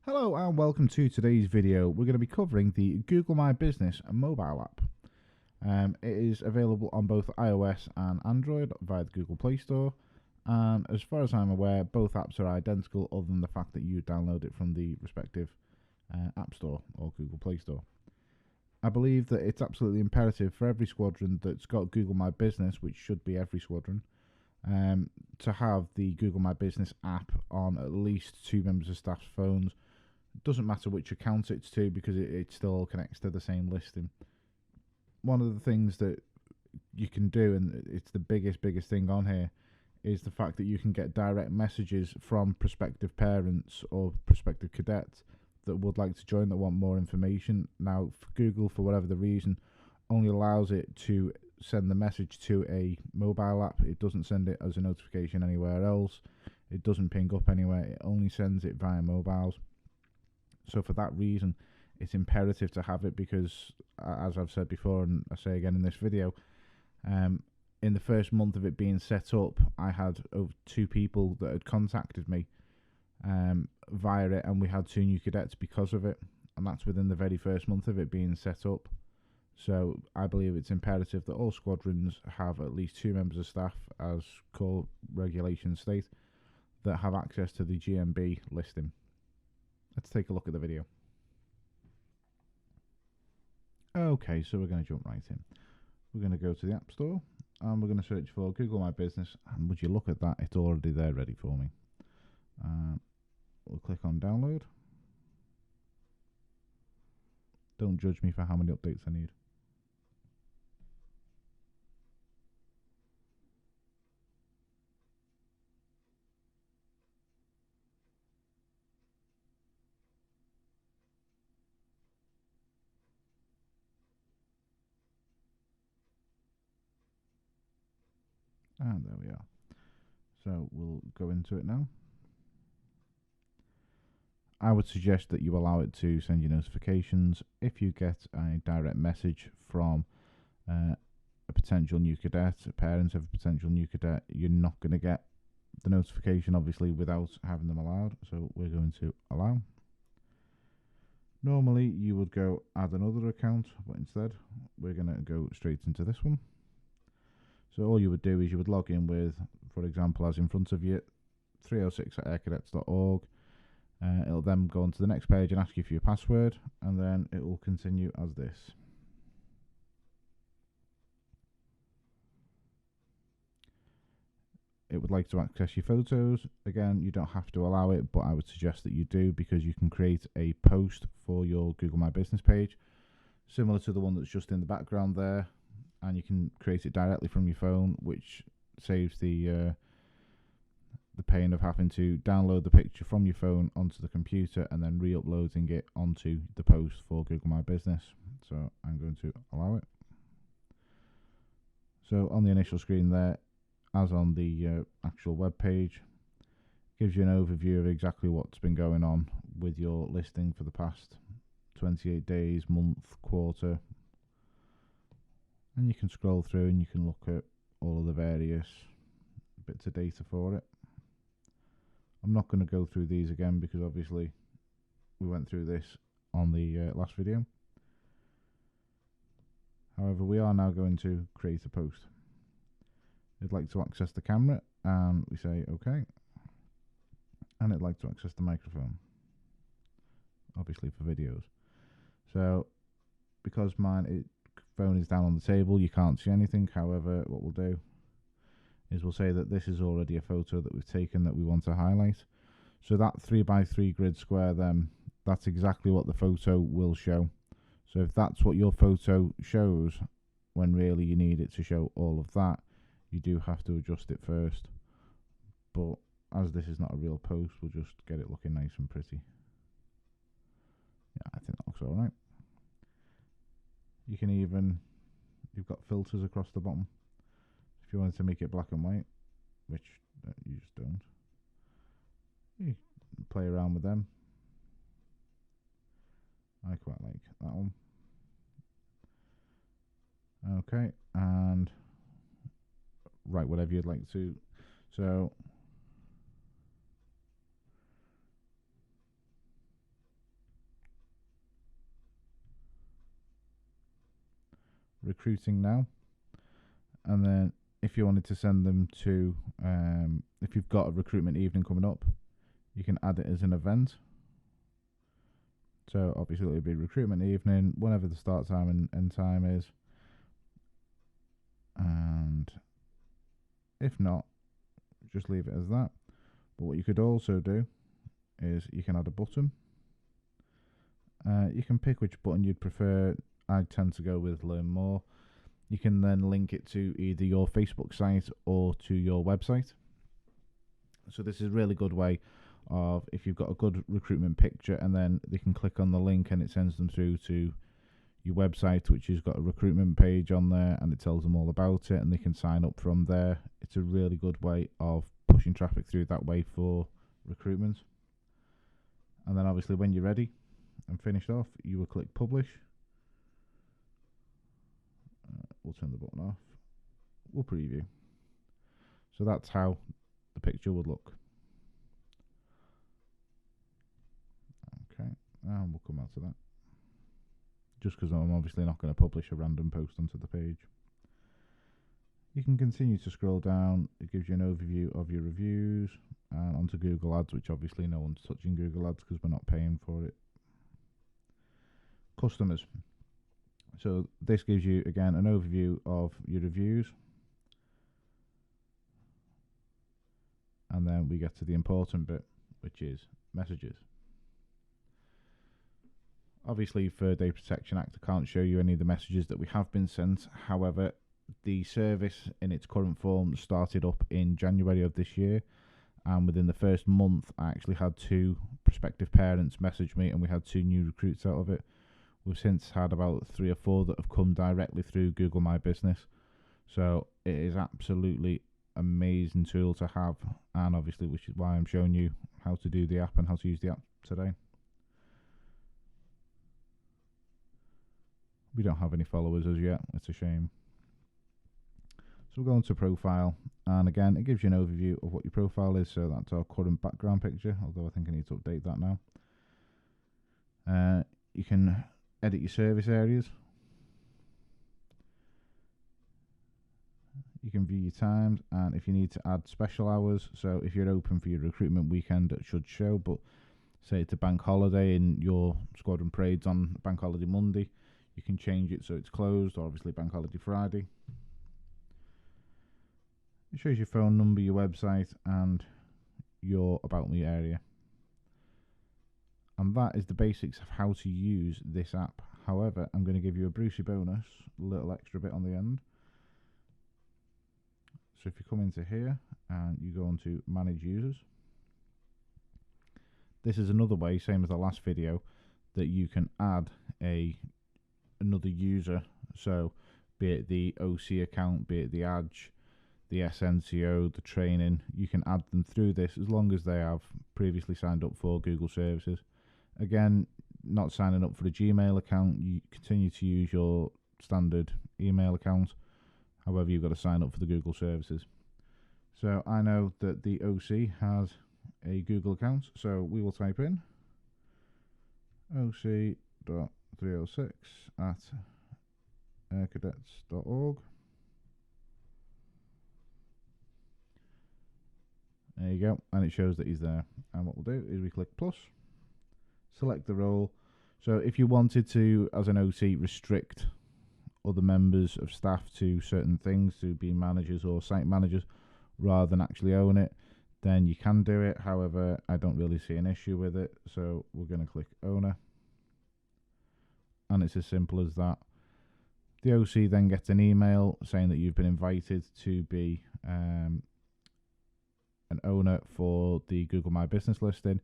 Hello and welcome to today's video. We're going to be covering the Google My Business mobile app. It is available on both iOS and Android via the Google Play Store, and as far as I'm aware, both apps are identical other than the fact that you download it from the respective App Store or Google Play Store. I believe that it's absolutely imperative for every squadron that's got Google My Business, which should be every squadron, to have the Google My Business app on at least 2 members of staff's phones. Doesn't matter which account it's to, because it still connects to the same listing. One of the things that you can do, and it's the biggest thing on here, is the fact that you can get direct messages from prospective parents or prospective cadets that would like to join, that want more information. Now, Google, for whatever the reason, only allows it to send the message to a mobile app. It doesn't send it as a notification anywhere else. It doesn't ping up anywhere. It only sends it via mobiles. So for that reason, it's imperative to have it, because as I've said before, and I say again in this video, in the first month of it being set up, I had over 2 people that had contacted me via it, and we had 2 new cadets because of it, and that's within the very first month of it being set up. So I believe it's imperative that all squadrons have at least 2 members of staff, as core regulations state, that have access to the GMB listing. Let's take a look at the video. Okay, so we're going to jump right in. We're going to go to the App Store and we're going to search for Google My Business, and would you look at that, it's already there ready for me. We'll click on download. Don't judge me for how many updates I need. And there we are. So we'll go into it now. I would suggest that you allow it to send you notifications. If you get a direct message from a potential new cadet, parents of a potential new cadet, you're not going to get the notification, obviously, without having them allowed. So we're going to allow. Normally you would go add another account, but instead we're going to go straight into this one. So all you would do is you would log in with, for example, as in front of you, 306@aircadets.org. It'll then go on to the next page and ask you for your password, and then it will continue as this. It would like to access your photos. Again, you don't have to allow it, but I would suggest that you do, because you can create a post for your Google My Business page, similar to the one that's just in the background there, and you can create it directly from your phone, which saves the pain of having to download the picture from your phone onto the computer and then re-uploading it onto the post for Google My Business. So I'm going to allow it. So on the initial screen there, as on the actual web page, gives you an overview of exactly what's been going on with your listing for the past 28 days, month, quarter, and you can scroll through and you can look at all of the various bits of data for it. I'm not going to go through these again, because obviously we went through this on the last video. However, we are now going to create a post. I'd like to access the camera, and we say OK. And I'd like to access the microphone, obviously for videos. So because my phone is down on the table, you can't see anything. However, what we'll do is we'll say that this is already a photo that we've taken that we want to highlight. So that 3x3 grid square then, that's exactly what the photo will show. So if that's what your photo shows, when really you need it to show all of that, you do have to adjust it first. But as this is not a real post, we'll just get it looking nice and pretty. Yeah, I think that looks alright. You can even, you've got filters across the bottom. If you wanted to make it black and white, which you just don't, you play around with them. I quite like that one. Okay, and write whatever you'd like to. So recruiting now, and then if you wanted to send them to, if you've got a recruitment evening coming up, you can add it as an event. So obviously it'll be recruitment evening, whenever the start time and end time is. And if not, just leave it as that. But what you could also do is you can add a button. You can pick which button you'd prefer. I tend to go with learn more. You can then link it to either your Facebook site or to your website. So this is a really good way of, if you've got a good recruitment picture, and then they can click on the link and it sends them through to your website, which has got a recruitment page on there, and it tells them all about it, and they can sign up from there. It's a really good way of pushing traffic through that way for recruitment. And then obviously when you're ready and finished off, you will click publish. We'll turn the button off. We'll preview. So that's how the picture would look. Okay, and we'll come out to that. Just because I'm obviously not going to publish a random post onto the page. You can continue to scroll down. It gives you an overview of your reviews, and onto Google Ads, which obviously no one's touching Google Ads because we're not paying for it. Customers. So this gives you, again, an overview of your reviews. And then we get to the important bit, which is messages. Obviously, for Data Protection Act, I can't show you any of the messages that we have been sent. However, the service in its current form started up in January of this year. And within the first month, I actually had 2 prospective parents message me, and we had 2 new recruits out of it. We've since had about 3 or 4 that have come directly through Google My Business. So it is absolutely amazing tool to have, and obviously which is why I'm showing you how to do the app and how to use the app today. We don't have any followers as yet, it's a shame. So we'll go into profile, and again it gives you an overview of what your profile is. So that's our current background picture, although I think I need to update that now. You can edit your service areas. You can view your times, and if you need to add special hours, so if you're open for your recruitment weekend, it should show, but say it's a bank holiday and your squadron parade's on bank holiday Monday, you can change it so it's closed, or obviously bank holiday Friday. It shows your phone number, your website, and your About Me area. And that is the basics of how to use this app. However, I'm going to give you a Brucey bonus, a little extra bit on the end. So if you come into here and you go on to Manage Users, this is another way, same as the last video, that you can add another user. So be it the OC account, be it the ADGE, the SNCO, the training, you can add them through this as long as they have previously signed up for Google services. Again, not signing up for a Gmail account, you continue to use your standard email account. However, you've got to sign up for the Google services. So I know that the OC has a Google account, so we will type in oc.306@aircadets.org. There you go, and it shows that he's there. And what we'll do is we click plus, select the role. So if you wanted to, as an OC, restrict other members of staff to certain things, to be managers or site managers, rather than actually own it, then you can do it. However, I don't really see an issue with it, so we're going to click owner, and it's as simple as that. The OC then gets an email saying that you've been invited to be an owner for the Google My Business listing.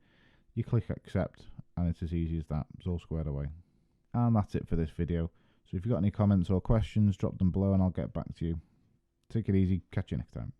You click accept, and it's as easy as that. It's all squared away. And that's it for this video. So if you've got any comments or questions, drop them below and I'll get back to you. Take it easy. Catch you next time.